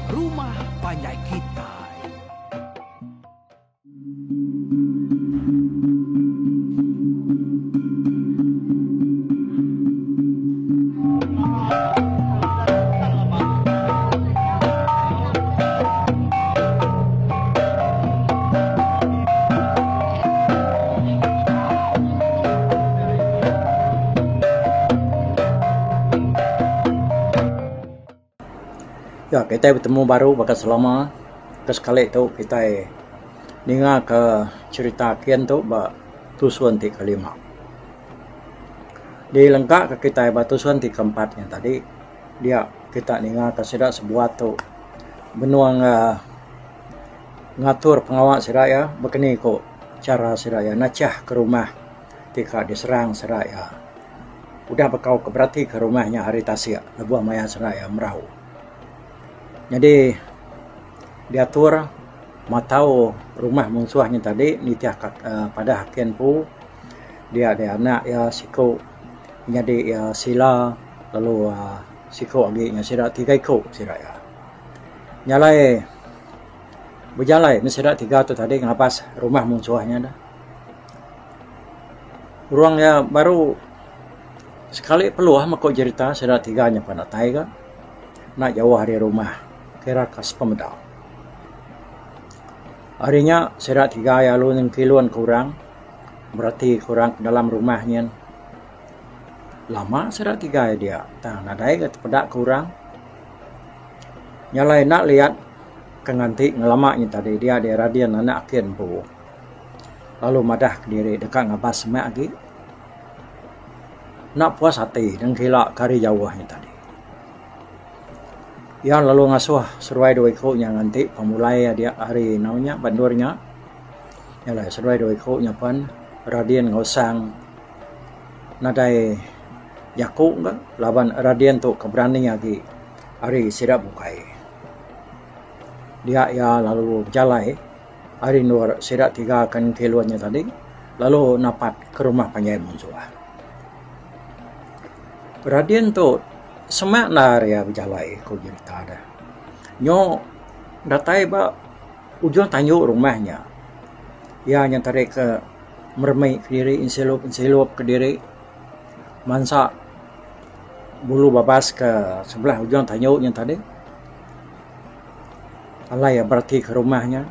Rumah Panjai Kita. Ya, kita bertemu baru bakat selama sekali tu kita dengar ke cerita kian tu ba tusuan ti kelima. Di lengkap ke kita ba tusuan ti keempat yang tadi dia kita dengar ke sedak sebuah tu benuang ngatur pengawal seraya begini ko cara seraya nacah ke rumah tika diserang seraya. Udah bekau ke berarti ke rumahnya hari tasya lebuah maya seraya merau. Jadi diatur matau rumah musuhnya tadi nitiah pada hakian pu dia ada anak ya siko jadi ya sila lalu siko aginya sira tiga iko sira ya nyalai berjalai ni sira tiga tu tadi ngapas rumah musuhnya dah ruang ya baru sekali peluah mako cerita sira tiganya pada taiga nak jauh dari rumah kira kas pemedal. Harinya serat 3 ya lu yang kiluan kurang, berarti kurang ke dalam rumahnya. Lama serat 3 ya dia, tang nadai ke pedak kurang. Nyalai nak lihat kenganti ngelamaknya tadi dia di radian anak kian bu. Lalu madah ke diri dekat ngabas semak lagi. Nak puas hati dan kilak kari jauhnya tadi. Ya lalu ngasuh seruai dua ikutnya nanti pemulai dia hari namanya bandurnya ya lah seruai dua ikutnya pan radian ngosang nadai yaku enggak laban radian tu keberani lagi hari sirap bukai dia ya lalu jalai hari nur sirap 3 kan keluarnya tadi lalu napat ke rumah Panjai musuh radian tu semak nar ya berjalai ko cerita dah. Nyo datai ba ujung tanjuk rumahnya. Ya yang tarik ke mermai ke diri inselup ke diri. Mansa bulu babas ke sebelah ujung tanjuknya tadi. Allah ya berarti ke rumahnya.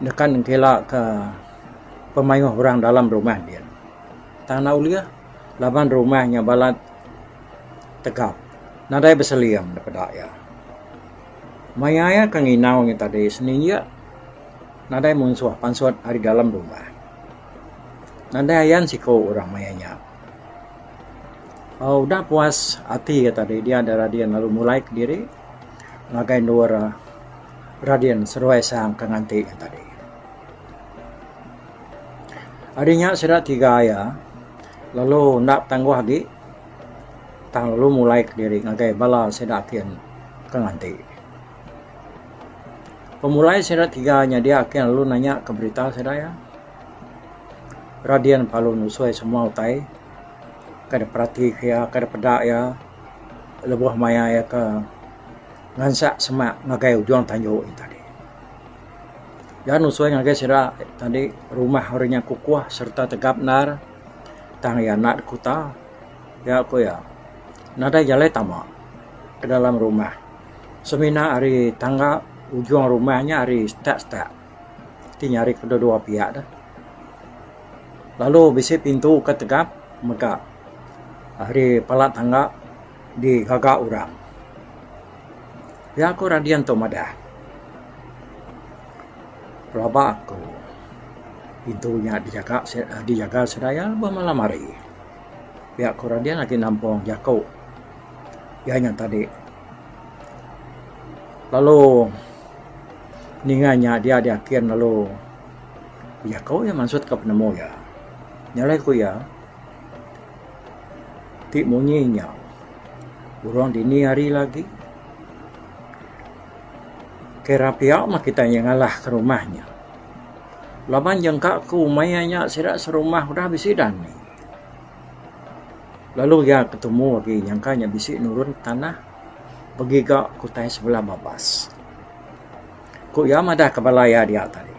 Dekan kela ke pemayuh orang dalam rumah dia. Tanah uliah laban rumahnya balat tegap. Nadai berseliam daripada ya. Mayaya kang inau ni tadi seninya. Nadai munsuh pansuat hari dalam rumah. Nadai ayan siko orang mayanya. Oh, udah puas hati ya tadi dia ada radian lalu mulai ke diri. Ngagai dua radian seruai sang kenganti ya tadi. Harinya serat 3 ya. Lalu nak tangguh lagi. Tang lalu mulai ke diri ngagai bala sedakian kenganti. Pemulai sedat 3-nya dia akan lalu nanya ke berita sedaya. Radian palu nusui semua utai. Kada perhati ya, kada pedak ya. Lebuah maya ya ke ngansak semak ngagai ujung tanjuk ini tadi. Ya nusui ngagai sedat tadi rumah harinya kukuh serta tegap nar. Tang ya nak kuta. Ya aku ya. Nada jalai tama ke dalam rumah. Semina hari tangga ujung rumahnya hari stak-stak. Ti nyari kedua-dua pihak dah. Lalu bisi pintu ketegap megap. Hari palat tangga di gagak orang. Ya aku radian tu madah. Berapa aku pintunya dijaga sedaya malam hari. Pihak koradian lagi nampung jakau. Ya yang tadi. Lalu ninganya dia akhir lalu jakau ya maksud ke penemu ya. Nyalai ku ya. Ti munyinya. Burung dini hari lagi. Kira pihak mah kita yang ngalah ke rumahnya. Laban jengkak ku mayanya sirak serumah udah bisidan nih. Lalu ya ketemu lagi nyangkanya bisik nurun tanah pergi ke kutai sebelah babas. Ku ya madah kebalaya dia tadi.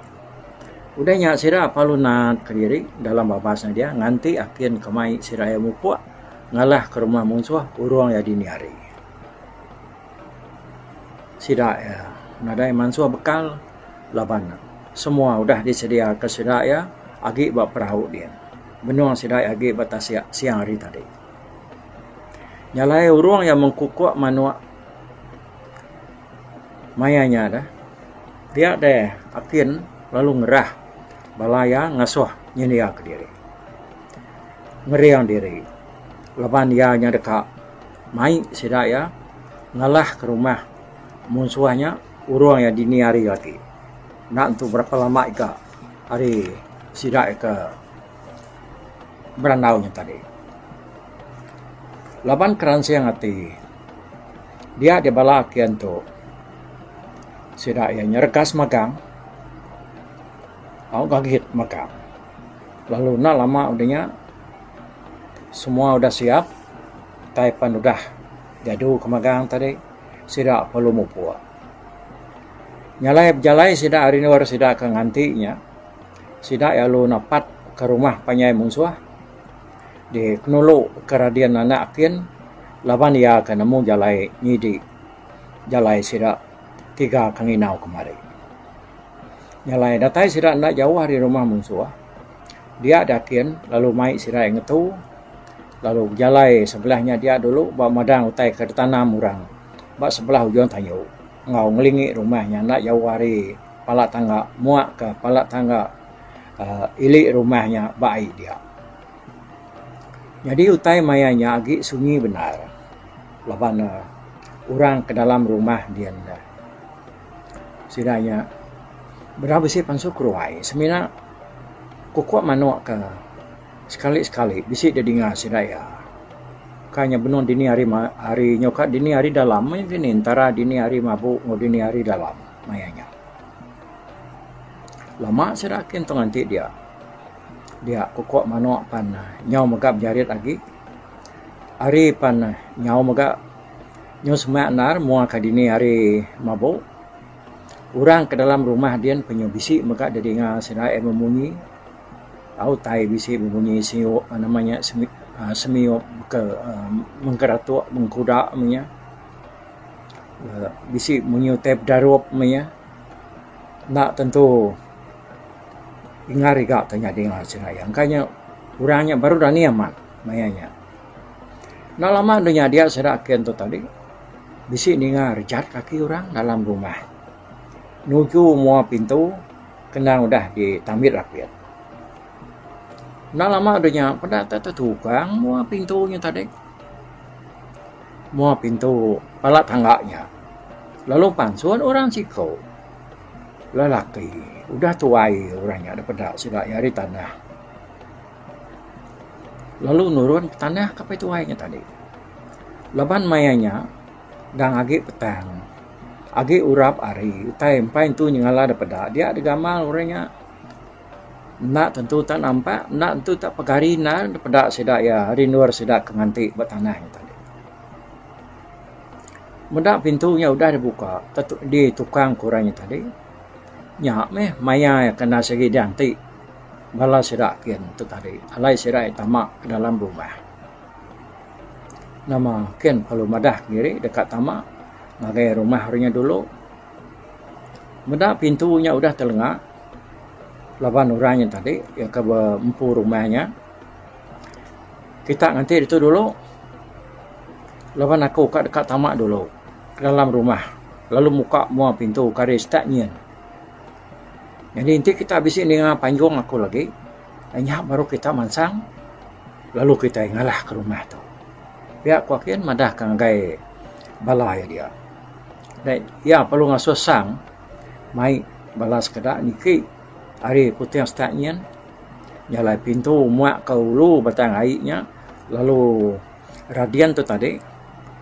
Udahnya sira palunat ke diri dalam babasnya dia nganti akin kemai siraya mupuak ngalah ke rumah musuh urang ya dini hari. Sira ya nadai mansuh bekal laban. Semua udah disedia ke sira ya agi bak perahu dia. Benua sira agi batas siang hari tadi. Nyalai urang yang mengkukuak manua mayanya dah. Dia deh akin lalu ngerah balaya ngasuh nyedia ke diri. Ngeriang diri. Laban ia nya dekat mai sida ya ngalah ke rumah musuhnya urang ya dini hari lagi. Nak untuk berapa lama ika hari sida ke beranaunya tadi. Laban keran siang hati. Dia bala kian tu sida ya nyerkas magang. Aku kaget magang. Lalu nak lama udahnya semua udah siap. Taipan udah jadu ke magang tadi. Sida perlu mupua. Nyalai berjalai sida hari ni war sida ke ngantinya. Sida ya lu napat ke rumah panyai musuh. Di kenulu keradian anak akin. Laban ya ke nemu jalai nyidi. Jalai sida 3 kanginau kemari. Nyalai datai sida nak jauh dari rumah musuh. Dia dakin lalu mai sida yang ngetu. Lalu jalai sebelahnya dia dulu bawa madang utai ke tanam urang. Bak sebelah ujung tanyu. Ngau ngelingi rumahnya nak jauh hari palak tangga muak ke palak tangga ilik rumahnya baik dia. Jadi utai mayanya agi sunyi benar. Laban urang ke dalam rumah dia dah. Sidanya berapa sih pansuk ruai. Semina kukuak manuak ke sekali-sekali bisik dia dengar sidaya. Kanya benon dini hari nyokat dini hari dalam mungkin antara dini hari mabuk ngo dini hari dalam mayanya. Lama serakin tu nanti dia kukuak manuak pan nyau megap jarit lagi. Hari pan nyau megap nyau semak nar mua ka dini hari mabuk. Urang ke dalam rumah dia penyu bisik megap dia dengar sidaya memunyi. Au tai bisik memunyi siu namanya semiup ke mengkeratuk mengkuda punya bisik munyi tep darup punya nak tentu ingar igak tanya dengar seraya angkanya urangnya baru dah niamat mayanya nak lama dunia dia serakin tu tadi bisik dengar jat kaki orang dalam rumah nuju mua pintu kenang udah ditamit rapiat. Nak lama adanya pada tak tukang mua pintunya tadi. Mua pintu palak tangganya. Lalu pansuan orang sikau. Lelaki. Udah tuai orangnya daripada sila hari tanah. Lalu nurun tanah kapai tuainya tadi. Laban mayanya gang agi petang. Agi urap ari. Utai empai itu nyengala daripada. Dia ada gamal orangnya. Nak tentu tak nampak, nak tentu tak pegari nak daripada sedak ya hari luar sedak kenganti buat tanahnya tadi. Mendak pintunya udah dibuka, di tukang kurangnya tadi. Nyak meh maya kena segi dianti. Bala sedak kian tu tadi. Alai sedak tamak ke dalam rumah. Nama kian perlu madah kiri dekat tamak. Ngagai rumah harinya dulu. Mendak pintunya udah telengak. Laban orangnya tadi yang ke empu rumahnya kita nanti itu dulu laban aku kat dekat tamak dulu ke dalam rumah lalu muka mua pintu karis tak nyen jadi nanti kita habis ini dengan panjang aku lagi hanya baru kita mansang lalu kita ngalah ke rumah tu pihak kuakian madah kangai balai dia dan ya perlu ngasuh sang mai balas kedak niki hari putih staknya nyalai pintu muak ke ulu batang airnya lalu radian tu tadi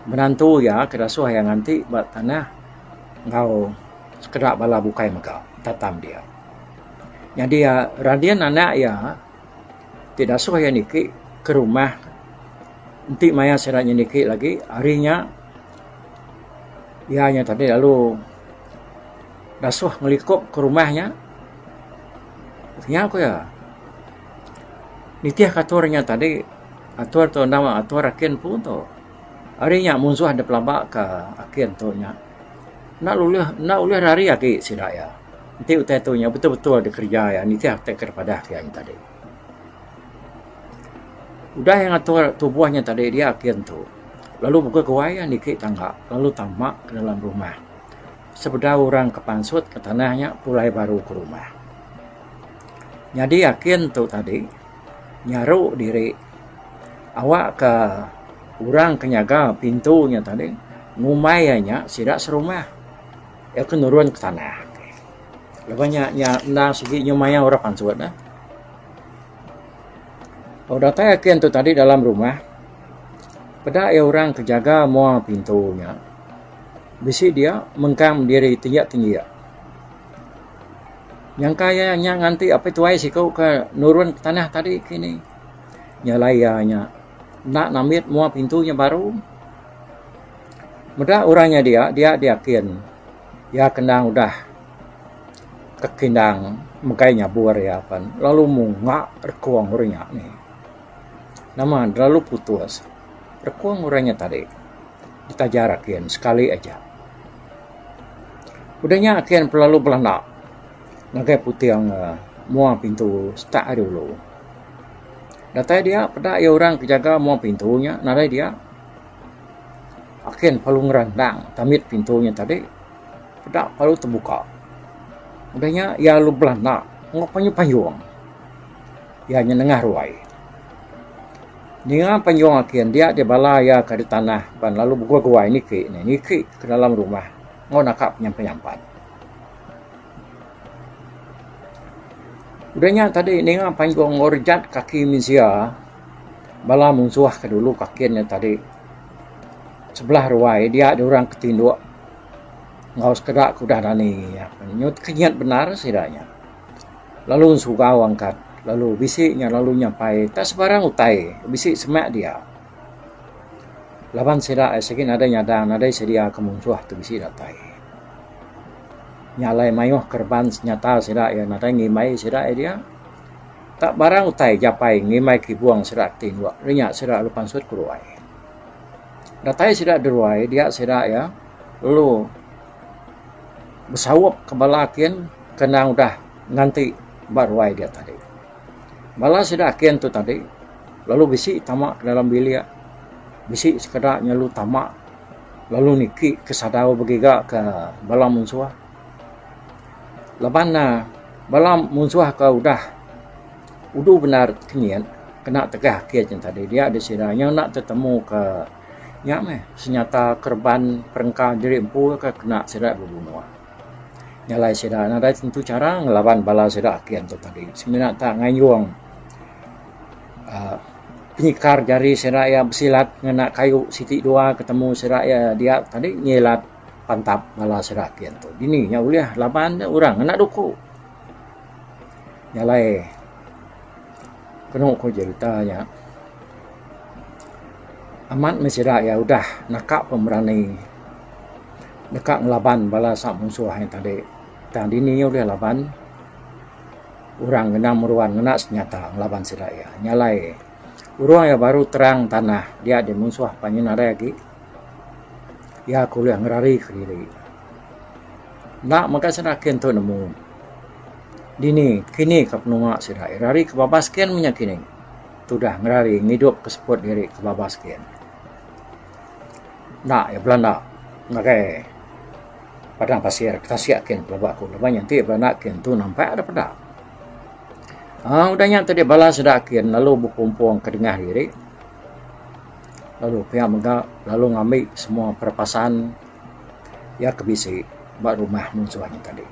menantu ya kedasuh yang nanti buat tanah ngau sekedak bala bukai maka tatam dia jadi ya radian anak ya tidak suah yang niki ke rumah nanti maya seratnya niki lagi harinya Ianya tadi lalu dasuh ngelikup ke rumahnya. Nya aku ya. Nitiah katurnya tadi atur tu nama atur akin pun tu. Harinya musuh ada pelabak ke akin tu nya. Nak ulih hari aki sidaya. Nanti utai tu nya betul-betul ada kerja ya. Nitiah teker pada akin tadi. Udah yang atur tubuhnya tadi dia akin tu. Lalu buka kewaya nikik tangga. Lalu tamak ke dalam rumah. Sebeda orang kepansut ke tanahnya pulai baru ke rumah. Jadi yakin tu tadi nyaru diri awak ke orang kenyaga pintunya tadi ngumayanya sidak serumah ya ke nurun ke tanah. Lebihnya na segi nyumaya orang pansut dah. Udah tak yakin tu tadi dalam rumah pada ya orang kejaga mua pintunya. Bisi dia mengkam diri tinggi-tinggi. Yang kayanya nganti apa itu sih kau ke nurun ke tanah tadi kini. Nyalayanya nak namit mua pintunya baru. Mudah orangnya dia yakin. Ya kendang udah kekindang mukanya buar ya kan. Lalu mungak rekuang orangnya ni. Nama lalu putus. Rekuang orangnya tadi. Kita jarakin sekali aja. Udahnya akan pelalu belanda. Nagai putih yang mua pintu start dulu. Datai dia pada orang kejaga mua pintunya. Nadai dia akan palu ngerandang tamit pintunya tadi. Pada palu terbuka. Udahnya ya lu belanda. Ngopanya panyuang. Ya nyenengah ruai. Dengan panyuang akan dia bala ya ke tanah. Ban lalu gua niki ke dalam rumah. Ngau nakap nyampan. Udahnya tadi dengan panjang orjat kaki misia bala musuh ke dulu kakinya tadi sebelah ruai dia ada orang ketinduk ngau sekedak kuda dani ya nyut kenyat benar sidanya lalu sugau angkat lalu bisiknya lalu nyampai tak sebarang utai bisik semak dia laban sidak sekin ada nyadang ada sedia ke musuh tu bisik datai nyalai mayuh kerban senyata sidak ya nadai ngimai sidak dia tak barang utai japai ngimai kibuang sidak tinwak rinyak sidak lupan sud kuruai datai sidak deruai dia sidak ya lalu bersawap ke balakin kena udah nganti baruai dia tadi bala sidak kian tu tadi lalu bisik tamak dalam bilik bisik sekedar nyalu tamak lalu niki kesadau begiga ke bala musuh laban bala musuh kau udah benar kenyan kena tegah kian tadi dia ada sidanya nak tertemu ke senyata kerban perengkah diri empu ke kena sidak berbunuh nyalai sidak ada tentu cara ngelawan bala sidak kian tu tadi sebenarnya tak ngayuang penyikar jari sidak ya bersilat ngena kayu siti dua ketemu sidak ya dia tadi nyelat pantap bala serakian tu. Dini nya uliah laban orang anak duku. Nyalai penuh ko ceritanya. Amat mesira ya udah nakak pemberani. Dekat ngelaban bala sak musuh yang tadi. Dan dini nya uliah laban orang kena meruan kena senyata ngelaban siraya. Nyalai urang ya baru terang tanah dia ada musuh panjang ada lagi. Ya kuliah ngerari ke diri. Nak maka serakin tu nemu. Dini kini ke penungak sirai. Rari ke babasken menyakini. Tudah ngerari ngidup ke seput diri ke babasken. Nak ya Belanda. Makai padang pasir kita siapkan pelabak aku. Lepas nanti Belanda ken tu nampak ada pedak. Udahnya tadi bala sedakin lalu berkumpul ke tengah diri. Lalu pihak megak, lalu ngambil semua perpasan ya kebisi buat rumah musuhnya tadi.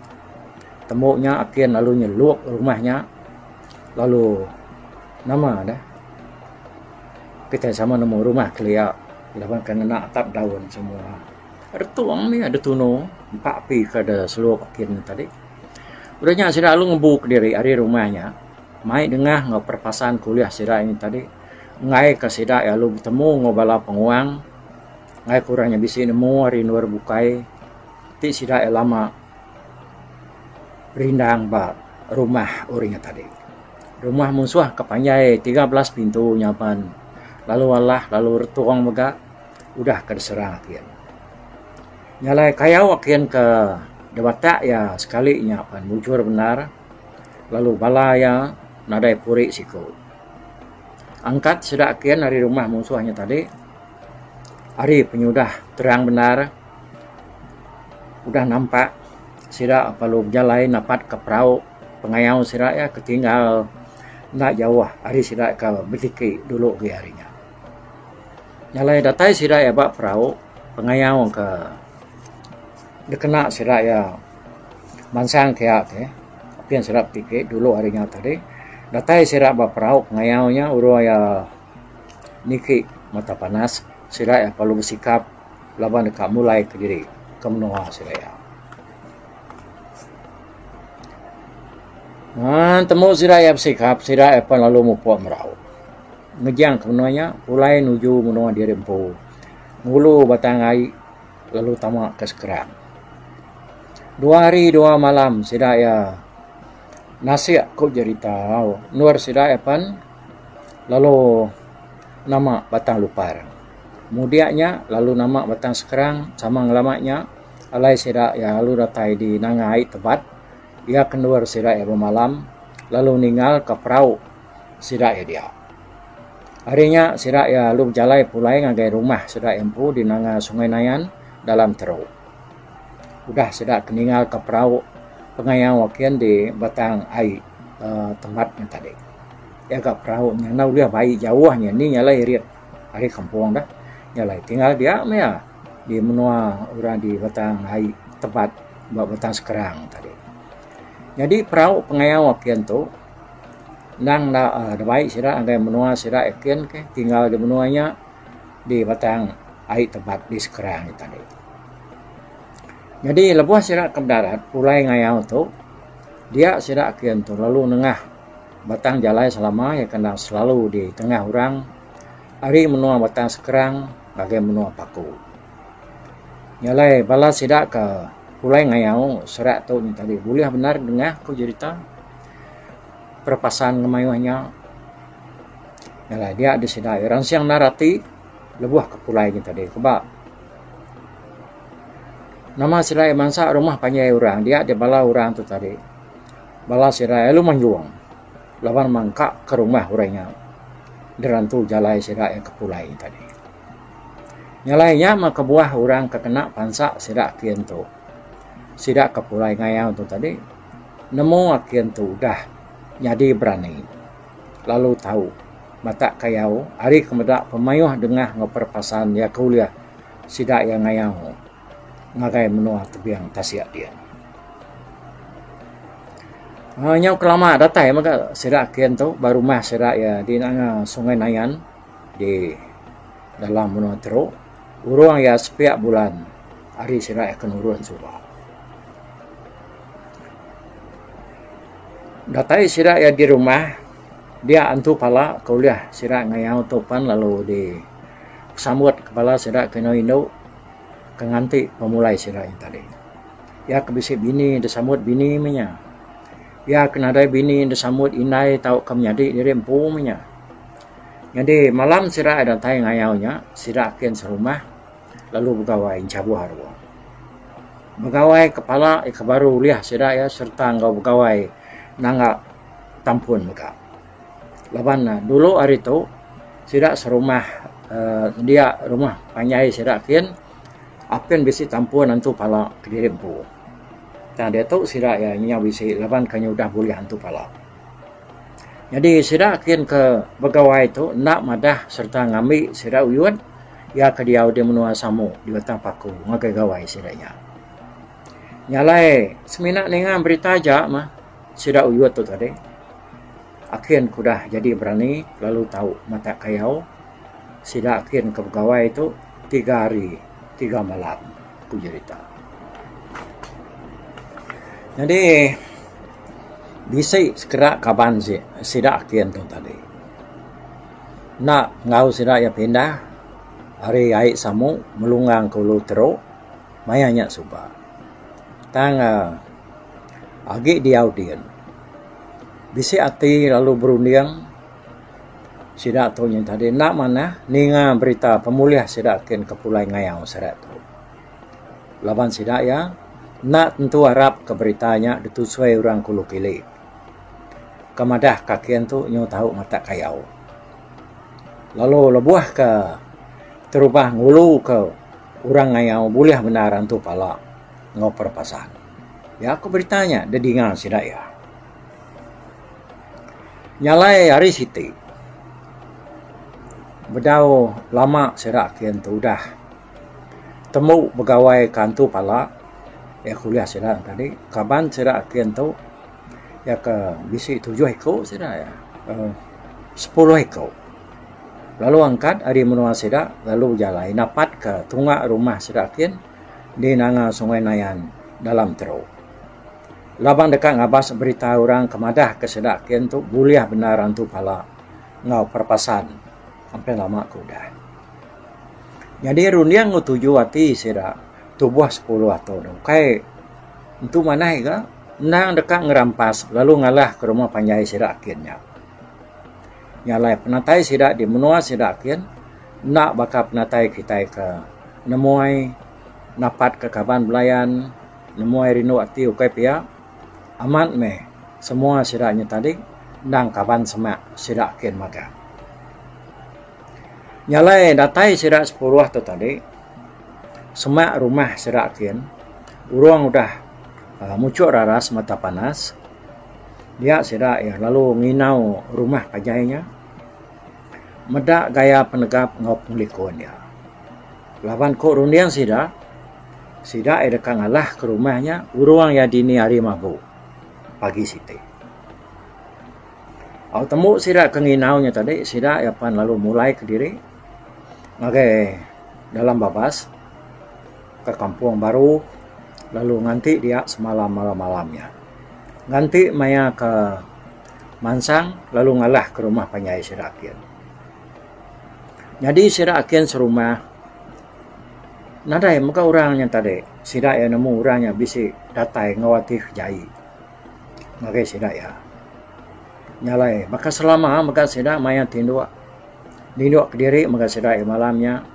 Temuknya akhir lalu nyeluk rumahnya, lalu nama dah. Kita sama nemu rumah kelia, lawan kena atap daun semua. Ada tuang ni, ada tuno, 4 pi ke ada seluruh akhir tadi. Udahnya sudah lalu ngebuk diri hari rumahnya, mai dengah ngau perpasan kuliah sira ini tadi. Ngai ke sidak ya lu bertemu ngobala penguang ngai kurangnya bisi nemu hari luar bukai ti sida lama rindang ba rumah orinya tadi. Rumah musuh kepanjai 13 pintu nyapan. Lalu Allah lalu retuang mega udah keserang akian. Nyalai kayau akian ke dewata ya sekali nyapan bujur benar. Lalu bala ya nadai puri siku. Angkat sida akian dari rumah musuhnya tadi. Hari penyudah terang benar. Udah nampak sida perlu jalan napat ke perahu pengayau sida ya ketinggal nak jauh hari sida ke bertiki dulu ke harinya. Nyalai datai sida ya bak perahu pengayau ke dekena sida ya mansang kaya ke pian sida tiki dulu harinya tadi. Datai sida bak perahu pengayaunya uru ya niki mata panas sida ya perlu bersikap laban dekat mulai ke diri kemenua sida ya. Temu sida ya bersikap sida ya pun lalu mupuak merau. Ngejang kemenuanya mulai nuju menua di rempu. Ngulu batang air lalu tamak ke sekerang. 2 hari 2 malam sida ya nasi aku cerita nuar sida ya pan lalu nama batang lupar. Kemudiannya lalu nama batang sekerang sama ngelamaknya alai sida ya lalu datai di nangai tebat. Ia keluar sida ya bermalam lalu ninggal ke perahu sida ya dia. Harinya sida ya lu jalai pulai ngagai rumah sida empu di nanga Sungai Nayan dalam teruk. Udah sida keninggal ke perahu pengayang wakian di batang air tempatnya tadi. Ya ke perahu nya nau dia bayi jauhnya ni nyalai riat hari kampung dah. Nyalai tinggal dia mea di menua orang di batang air tempat batang sekerang tadi. Jadi perahu pengayau wakian tu nang da baik sida anggai menua sida ekian ke tinggal di menuanya di batang air tempat di sekerang tadi. Jadi lebuh sida ke darat pulai ngayau tu dia sida ekian tu lalu nengah batang jalai selama ya kena selalu di tengah orang hari menua batang sekerang bagai menua paku. Nyalai bala sida ke pulai ngayau serak tu ni tadi boleh benar dengar aku cerita perpasan ngemayuhnya. Yalah dia di sida orang siang narati lebuh ke pulai ni tadi kebak. Nama sida mansa rumah panjai orang dia di bala orang tu tadi. Bala sida lu manjuang. Lawan mangkak ke rumah orangnya. Derantu jalai sida ke pulai ni tadi. Nyalainya maka buah orang kekena pansa sida kian tu. Sida ke pulai ngayau tu tadi nemu akian tu dah jadi berani lalu tahu mata kayau hari kemedak pemayuh dengah ngeperpasan ya kuliah sida yang ngayau ngagai menua tebiang tasiak dia. Nyau kelama datai maka sida akian tu baru mah sida ya di Sungai Nayan di dalam menua teruk urang ya sepiak bulan hari sida akan urun subah. Datai sida ya di rumah dia antu pala kuliah sida ngayau topan lalu di sambut kepala sida kena induk kenganti pemulai sida yang tadi. Ya kebisi bini disambut bini menya. Ya kenadai bini disambut inai tau kemnyadi di rempu menya. Jadi malam sida datai ngayaunya sida akan serumah lalu begawai cabu harwa. Begawai kepala baru liah sida ya serta engkau begawai nangga tampun mereka. Laban dulu hari itu sida serumah dia rumah panjai sida kian apen bisi tampun antu pala kedirempu. Nah dia tu sida ya nya bisi laban kanya udah boleh antu pala. Jadi sida kian ke begawai itu nak madah serta ngambil sida uyun ya ke dia di menua samu di batang paku ngagai gawai sidanya. Nyalai semina nengang berita aja mah sida uyut tu tadi. Akhirnya kudah jadi berani lalu tahu mata kayau sida akhirnya ke pegawai itu 3 hari 3 malam ku cerita. Jadi bisa sekerak kapan sida akhirnya tu tadi. Nak ngau sida ya pindah Hari aik samu melungang kulu teruk mayanya suba. Tang agi di audien. Bisi ati lalu berunding sidak tu yang tadi nak mana ninga berita pemulih sidak ken kepulai ngayau serat tu. Laban sidak ya nak tentu harap ke beritanya ditusuai orang kulu kili. Kemadah kakian tu nyu tahu mata kayau. Lalu lebuah ke terubah ngulu ke orang ngayau boleh benaran tu pala ngau perpasan. Ya aku beritanya dedingan sidak ya. Nyalai hari siti. Bedau lama sidak kian tu dah. Temu pegawai kantu pala ya kuliah sidak tadi. Kaban sidak kian tu ya ke bisi 7 ekor sidak ya. 10 ekor. Lalu angkat hari menua sidak lalu jalai napat ke tunggak rumah sidak kian di nanga Sungai Nayan dalam teruk. Laban dekat ngabas berita orang kemadah ke sidak kian tu buliah benaran tu pala ngau perpasan sampai lama kuda. Jadi rundiang tujuh hati sidak tubuh 10 atau dong. Kai itu mana ya? Nang dekat ngerampas lalu ngalah ke rumah panjai sidak kiannya. Nyalai penatai sidak di menua sidak kian nak bakal penatai kita ke nemuai napat ke kaban belayan nemuai rinu ati ukai pia amat me semua sidaknya tadi nang kaban semak sidak kian maka. Nyalai datai sidak 10 tu tadi semak rumah sidak kian urang udah muncul raras mata panas. Dia sidak ya lalu nginau rumah pajainya. Medak gaya penegap ngau penglikon ya. Laban ko rundian sidak dekat ngalah ke rumahnya urang ya dini hari mabu pagi siti. Au temu sidak kenginaunya tadi sidak ya pan lalu mulai ke diri ngagai dalam babas ke kampung baru lalu nganti dia semalam malamnya. Nganti maya ke Mansang lalu ngalah ke rumah panjai sidak kian. Jadi sidak kian serumah nadai muka orangnya tadi sidak ya nemu orangnya bisi datai ngawati jai. Maka sidak ya nyalai maka selama maka sidak maya tinduk ke diri maka sidak ya malamnya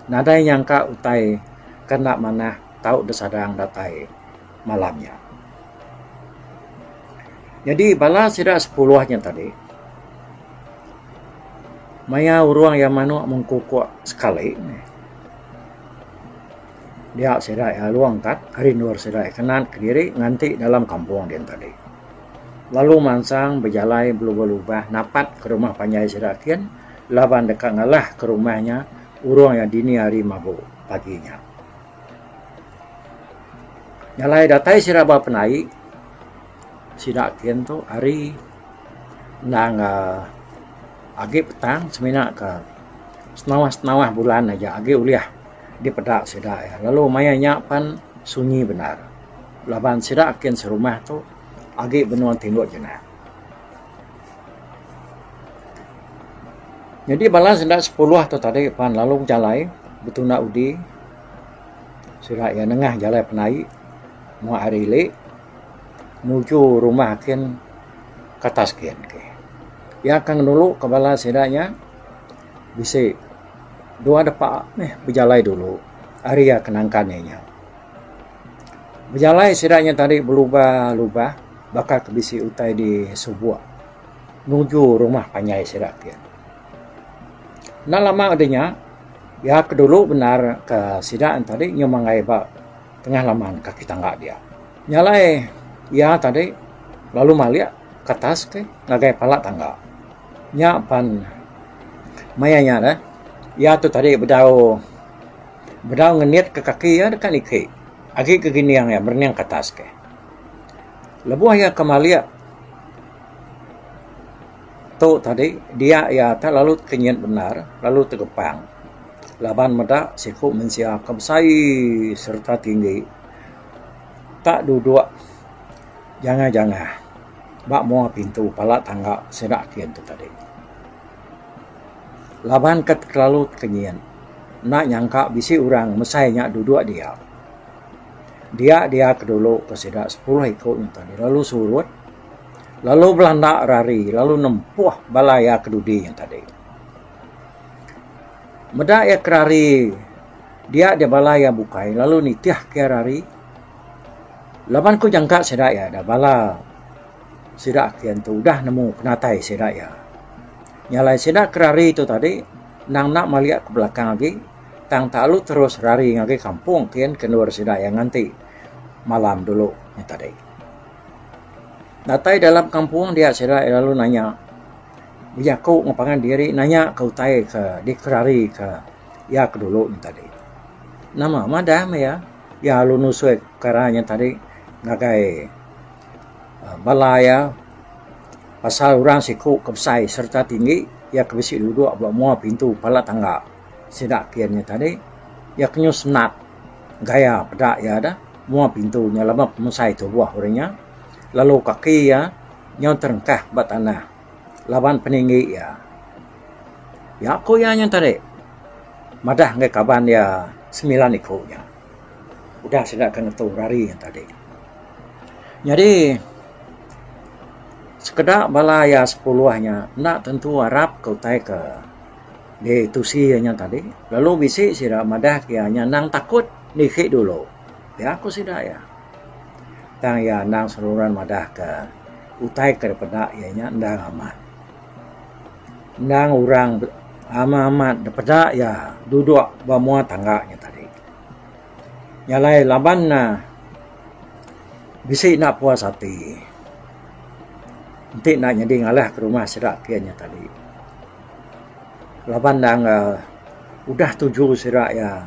nadai nyangka utai kena mana tahu desadang datai malamnya. Jadi bala sidak 10-nya tadi maya urang yang manu mengkukuk sekali. Dia sidak ya luang kat hari nur sidak kenan ke diri nganti dalam kampung dia tadi. Lalu mansang berjalai berubah-ubah napat ke rumah panjai sidak kian laban dekat ngalah ke rumahnya urang yang dini hari mabu paginya. Nyalai datai siraba penai sidak kian tu hari nang agi petang semina ke senawah bulan aja agi uliah di pedak sidak ya. Lalu mayanya pan sunyi benar. Laban sidak kian serumah tu agi benua tinduk jenah. Jadi balas sidak 10 tu tadi pan lalu jalai betul nak udi sidak ya nengah jalai penai mau hari le nuju rumah kian katas kian ke. Ya kang dulu kepala sidaknya bisa dua depak berjalai dulu hari ya kenangkannya. Berjalai sidaknya tadi berubah bakal kebisi utai di subuh nuju rumah panjai sidak kian. Nah lama adanya ya kedulu benar ke sidak tadi nyomangai bak tengah laman kaki tangga dia. Nyalai ya tadi lalu malia ke atas ke ngagai pala tangga. Nya pan mayanya dah. Ya tu tadi bedau ngeniat ke kaki ya dekat iki. Agi ke gini yang ya berniang ke atas ke. Lebuh ya ke malia. Tu tadi dia ya tak lalu kenyat benar lalu tergepang. Laban medak siku mensia kebesai serta tinggi. Tak duduk jangan bak mua pintu pala tangga sedak kian tu tadi. Laban kat lalu kenyian. nak nyangka bisi orang mesainya duduk dia kedulu ke sidak 10 ikutnya tadi, lalu surut, lalu belanda rari, lalu nempuh balaya kedudi yang tadi. Medak ya kerari dia balaya bukai, lalu nitiah ke rari. Laban ku jangka sidak ya dah bala sidak kian tu dah nemu kenatai sidak ya. Nyalai sidak kerari itu tadi nang nak melihat ke belakang lagi, tang talu terus rari ngagi kampung kian keluar sidak yang nanti malam dulu yang tadi. Natai dalam kampung dia sidak lalu nanya, "Ya kau ngapangan diri?" Nanya kau tai ke di kerari ke ya kedulu yang tadi. Nama madam ya lu nusuk karanya tadi ngagai balaya pasal orang siku kebesai serta tinggi ya kebisi duduk buat mua pintu pala tangga sidak kiannya tadi ya kenyus senat gaya pedak ya ada mua pintunya lama pemusai tu buah orangnya lalu kaki ya nyau terengkah bat tanah laban peninggi ya aku ya yang tadi madah ngai kaban ya 9 ikutnya udah sidak kena tu rari yang tadi jadi sekedar balaya 10-nya nak tentu harap kau tai ke di tusinya tadi lalu bisi sira madah kianya nang takut nikik dulu ya aku sida ya tang ya nang seluruhan madah ke utai ke pada ianya ndang aman ndang orang amat pada ya duduk bamua tangganya tadi nyalai laban na bisi nak puas hati nanti nak jadi ngalah ke rumah sirak kiannya tadi. Laban dang udah 7 sirak ya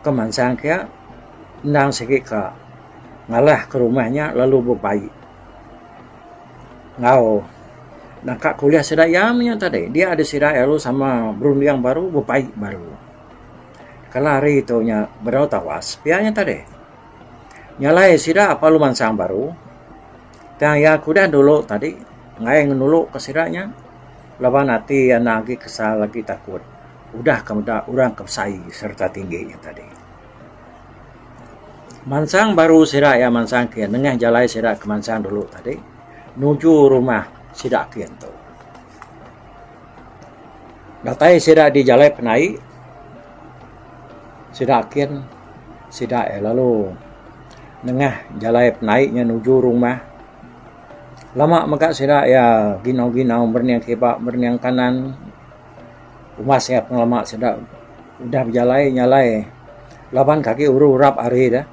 kemansang kia nang sikit ka ngalah ke rumahnya lalu berbaik. Ngau nak kuliah sirak yamnya tadi. Dia ada sirak lalu sama berundiang baru berbaik baru. Kalau hari itu nya berau tawas pianya tadi. Nyalai sirak apa lu mansang baru. Tang ya kuda dulu tadi ngai ngenulu ke siraknya lawan hati yang lagi kesal lagi takut udah kemudian orang kebesai serta tingginya tadi mansang baru sirak ya mansang kian nengah jalai sirak ke mansang dulu tadi nuju rumah sirak kian tu datai sirak di jalai penai sirak kian sirak lalu nengah jalai penainya nuju rumah lama maka sidak ya ginau-ginau berniang kebak berniang kanan umas ya pengelama sidak udah berjalai nyalai laban kaki urap hari dah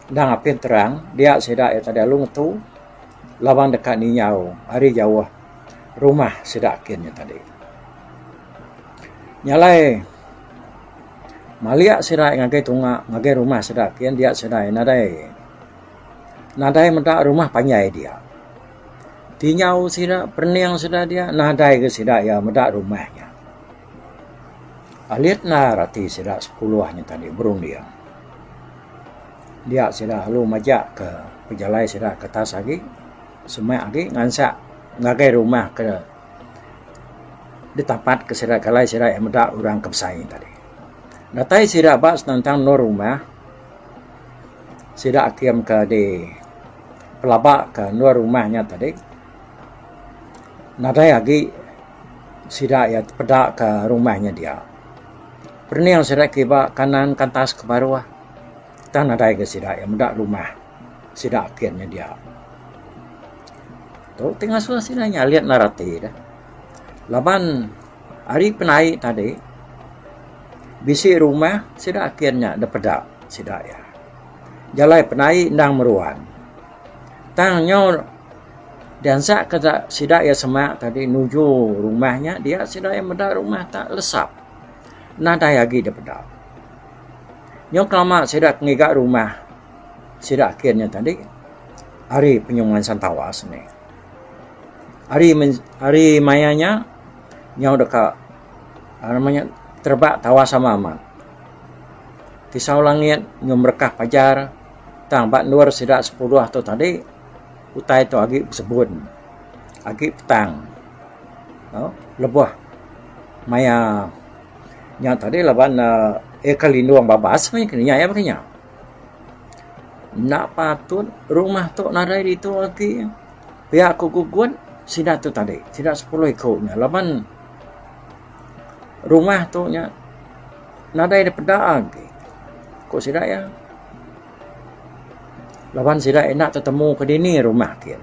dah ngapin terang dia sidak ya tadi lu ngetu laban dekat ninyau hari jauh rumah sidak akhirnya tadi nyalai maliak sidak ngagai tunga ngagai rumah sidak akhirnya dia sidak nadai mendak rumah panjai dia tinyau sidak perniang sidak dia nadai ke sidak ya medak rumahnya alit na rati sidak 10-nya tadi berundiang dia sidak lalu majak ke pejalai sidak ke tas lagi semai lagi ngansak ngagai rumah ke di tempat ke sidak kalai sidak yang medak orang kebesai tadi datai sidak bak tentang no rumah sidak kiam ke di pelabak ke no rumahnya tadi nadai lagi sidak ya pedak ke rumahnya dia. Perniang sidak kiba kanan kantas ke bawah. Tan nadai ke sidak ya medak rumah sidak akhirnya dia. Tu tengah suasananya lihat narati dah. Laban hari penai tadi bisi rumah sidak akhirnya ada pedak sidak ya. Jalai penai ndang meruan. Tang nyor dan saat kata sidak ya semak tadi nuju rumahnya dia sidak yang medak rumah tak lesap nada lagi dia pedak nyok lama sidak ngigak rumah sidak akhirnya tadi hari penyungan santawas ni hari mayanya nyau dekat namanya terbak tawas sama aman tisau langit nyom berkah pajar tang bak luar sidak 10 atau tadi utai tu agi sebut agi petang lebuh maya Nya tadi laban kalinduang babas ni kenya ya makanya. Nak patut rumah tu nadai di tu lagi. Pihak kuguguan sida tu tadi, sida 10 ekornya. Laban rumah tu nya nadai di pedang lagi. Kok sida ya? Laban sida enak ketemu ke dini rumah kian.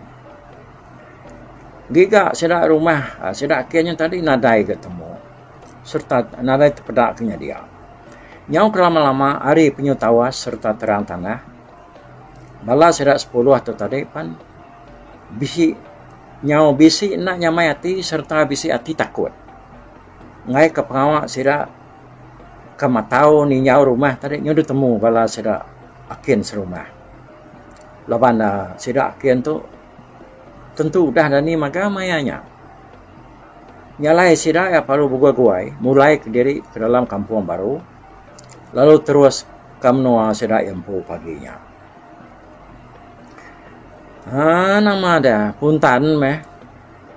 Giga sida rumah, sida kiannya tadi nadai ketemu. Serta nadai terpedaknya dia. Nyau kelama-lama hari penyu tawas serta terang tanah. Bala sida 10 atau tadi pan bisi nyau bisi nak nyamai hati serta bisi hati takut. Ngai ke pengawak sida kamatau ni nyau rumah tadi nyu ditemu bala sida akin serumah. Laban sida akin tu tentu dah dani maga mayanya. Nyalai sida ya paru buguai mulai ke diri ke dalam kampung baru. Lalu terus kamnoa sida empu paginya. Nama ada puntan meh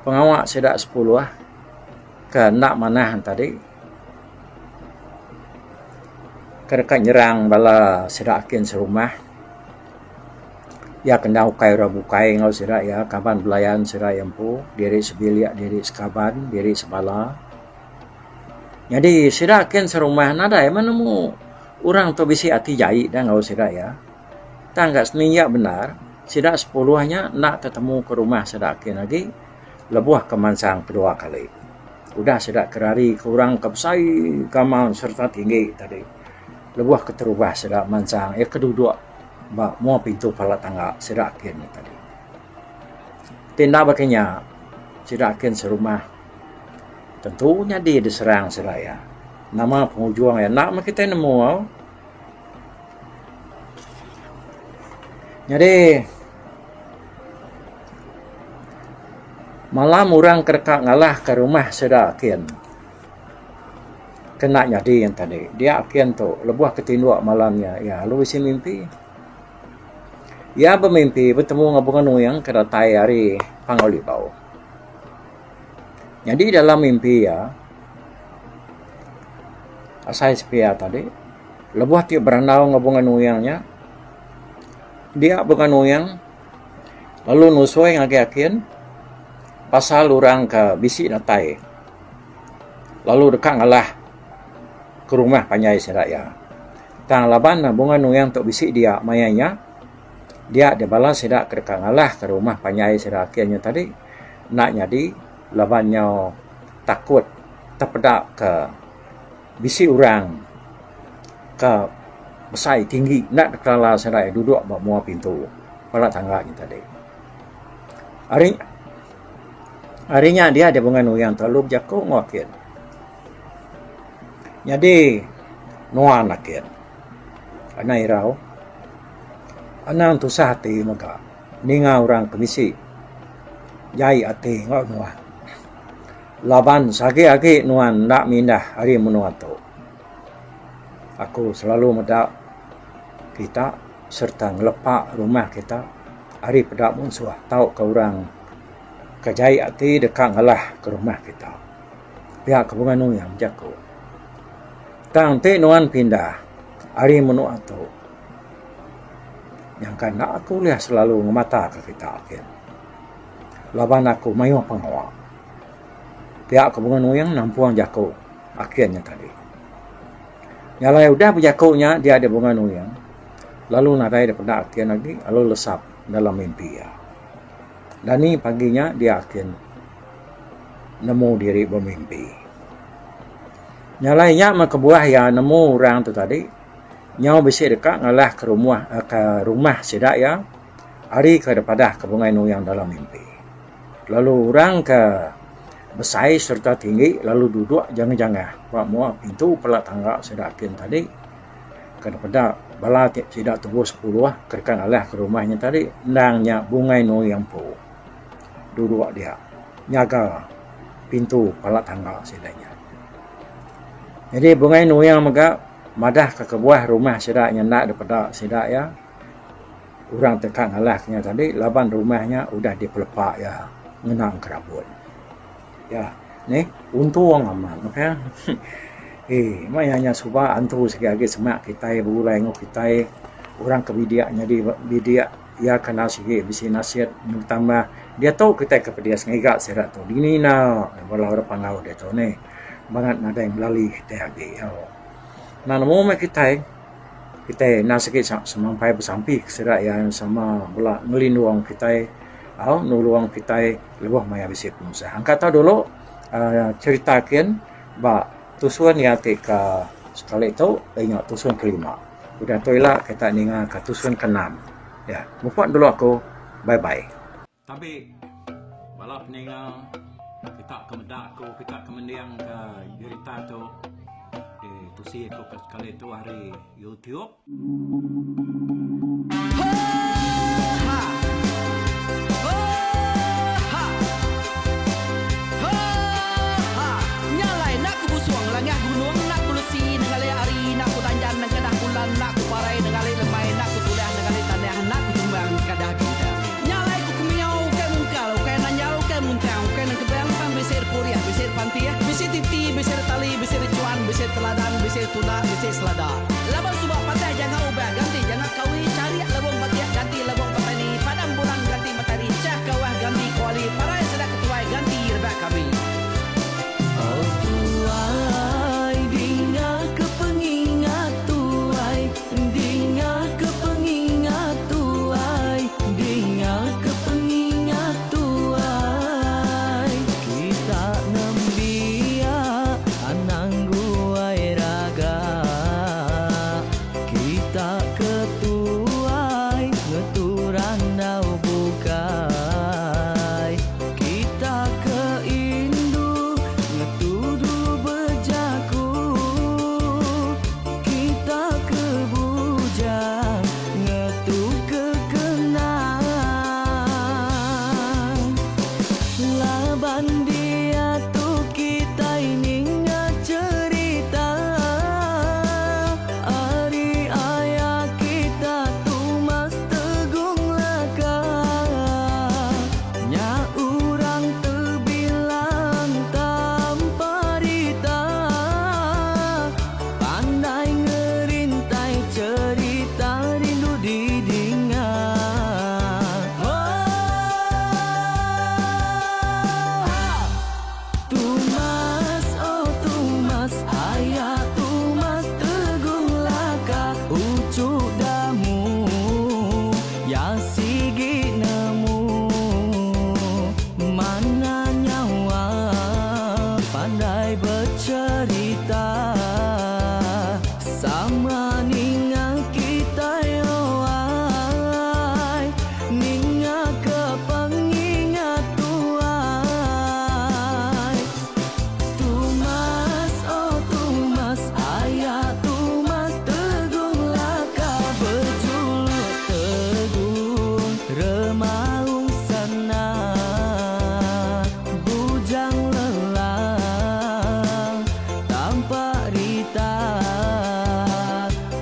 pengawak sida 10 ke nak manah tadi. Kerekat nyerang bala sida akin serumah. Ya kena ukai rabukai ngau sida ya kaban belayan sida empu diri sebiliak diri sekaban diri sebala. Jadi sida akin serumah nada ya menemu orang tu bisi hati jai dah ngau sida ya. Tangga seninya benar sida 10-nya nak ketemu ke rumah sida akin lagi lebuah kemansang kedua kali. Udah sida kerari kurang kepsai kamal serta tinggi tadi. Lebuah keterubah sida mansang ya kedua ba mau pintu pala tangga sida akin tadi. Tindak bakinya sida akin serumah. Tentunya dia diserang sida ya. Nama pengujuang ya nak kita nemu. Jadi malam orang kereka ngalah ke rumah sida akin. Kena jadi yang tadi. Dia akin tu lebuah ketinduk malamnya. Ya lu isi mimpi. Ya bermimpi bertemu ngabungan uyang keratai hari Pangolibau. Jadi dalam mimpi ya asai sepia tadi lebuah tiap berandau ngabungan uyangnya. Dia bukan uyang lalu nusoi ngakiakin pasal orang ke bisi natai. Lalu dekat ngalah ke rumah panjai seraya. Tang laban bungan uyang tok bisi dia mayanya. Dia balas sedak ke ngalah ke rumah panjai sedak akhirnya tadi nak jadi labannya takut terpedak ke bisi orang ke besai tinggi nak kala sedak duduk bak mua pintu pala tangga tadi. Harinya dia ada bunga yang terlalu jago ngakir. Jadi nuan nakir. Anai rau anang tu sahati maka ninga orang komisi jai ate ngau nuan laban sage-age nuan nak mindah hari menuato. Aku selalu medak kita serta ngelepak rumah kita hari pedak munsuah tahu ke orang ke jai ate dekat ngalah ke rumah kita pihak kebungan yang jago tang te nuan pindah hari menuato. Yang kan aku lihat selalu ngemata ke kita akhir. Laban aku mayu pengawak. Pihak kebungan uyang nampuang jago akhirnya tadi. Nyalai udah berjagonya dia ada bunga uyang. Lalu nadai daripada akhir lagi lalu lesap dalam mimpi ya. Dan ni paginya dia akhir nemu diri bermimpi. Nyalainya kebuah ya nemu orang tu tadi. Nyau besi dekat ngalah ke rumah sedak ya hari ke daripada kebungan yang dalam mimpi. Lalu orang ke besai serta tinggi lalu duduk jangan-jangan buat mua pintu pelak tangga sedak akin tadi ke daripada bala sedak tubuh 10 kerkan ngalah ke rumahnya tadi nangnya bungai yang pu duduk dia nyaga pintu pelak tangga sedaknya. Jadi bungai yang mega madah ke kebuah rumah sedaknya nak daripada sedak ya. Orang tekan halahnya tadi laban rumahnya udah dipelepak ya ngenang kerabut. Ya, ni untung aman, okay? mayanya suba antu segagi semak kita bulai ngo kita orang kebidiaknya di bidiak ya kena sige bisi nasihat tambah dia tahu kita kepedia sengiga serat tu dini na walau orang pangau dia tu ne banget nada yang melalui kita agi nah namo kita nasike sampai bersampi serat yang sama bola ngelinduang kita nuluang kita lebih maya bisi pengusaha angkat tahu dulu ceritakan ba tusuan ya tika sekali itu ingat tusuan kelima udah toilah kita ninga ke tusuan keenam ya mufak dulu aku bye bye tapi balap ninga kita kemedak aku kita kemendiang ke cerita tu tusi aku sekali itu hari YouTube nak ku parai ningali lemai nak ku kuliah ningali tanah nak ku tumbang kadah kita nyalai ku kumiau ke mungkal ke nanyal ke muntang ke nang kebang pang besir puriah besir pantia besir titi besir tali besir cuan besir teladan besir tuna besir selada labang subak patah jangan ubah ganti jangan kawi cari labang patiah ganti labang petani padang bulan ganti matahari cah kawah ganti kuali parai sedak ketuai ganti rebak kami oh tuai dinga kepengingat dinga kepengingat tuai kita nembia anang guai raga kita ketuai ngeturan dau bukai kita keindu ngetudu bejaku kita kebujang ngetu kekenang laban dia tu kita ini cerita ari ayah kita tu mas tegung laka nya urang terbilang tanpa rita pandai ngerintai cerita rindu didinga Tumas oh Tumas ayah Tumas tegung laka ucuk damu ya sigi nemu mana nyawa pandai bercerita sama ninga kita yoai ninga kepengingat tuai Tumas oh Tumas ayah Tumas tegung laka berjuluk tegung remaung sana bujang lelang tanpa rita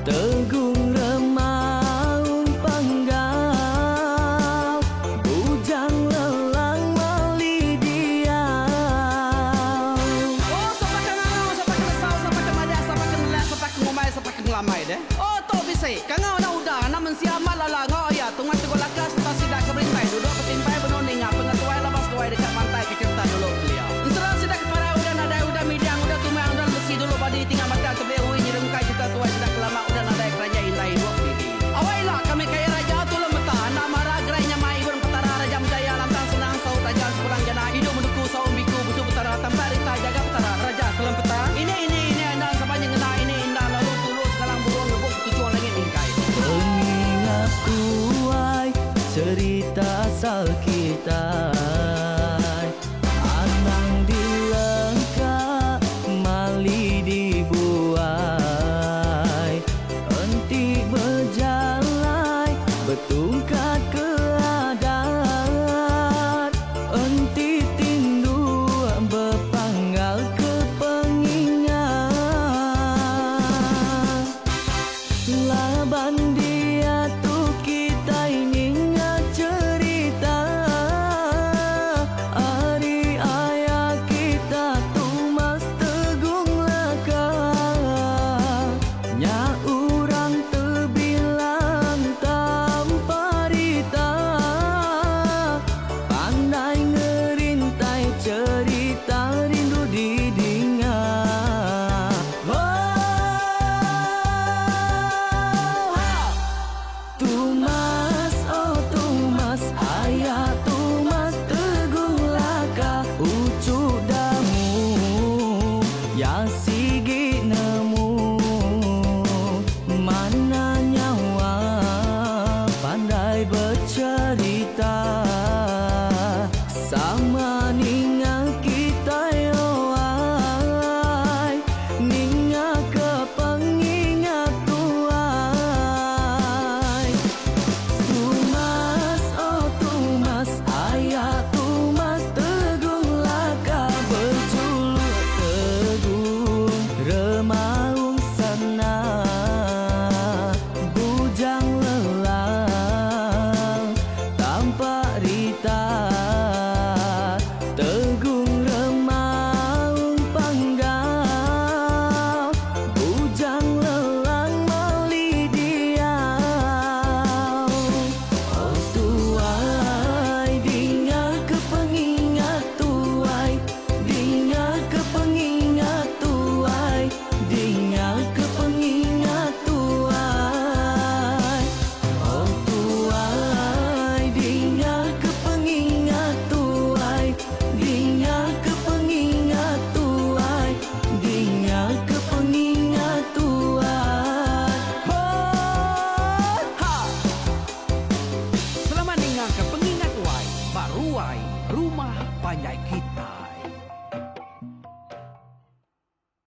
tegung remaung panggau bujang lelang mali dia oh sampai kangau sampai kesau sampai kemadah sampai kenelas sampai ngomai sampai ngelamai deh oh to bisa kangau na udah na mensiamal lala ngau ya tungas tegol lakas tas sidak kebrintai duduk petimpai benoning pengatuai labas tuai dekat pantai kecerita dulu beliau insra sidak para udah nada udah midang udah tumang udah besi dulu badi tinggal mata kebeui nyirum kai kita tuai sidak lama udah nada kerja indai dua pidi awailah kami kaya raja tu lemeta nak marah gerainya mai burung petara raja jaya lantang senang saut raja sepulang jana hidup menduku saum biku busu petara tambah rita jaga petara raja selam peta ini anda sepanjang kena ini indah lalu tulus kalang burung ngebuk tujuan langit bingkai pengingat tuai cerita asal kita anang dilengkap mali dibuai enti berjalan betungkat ke adat enti tindu berpanggal ke pengingat laban dia tu kita ini cerita ari ayah kita tu mas tegung laka Baruai, rumah panjai kita.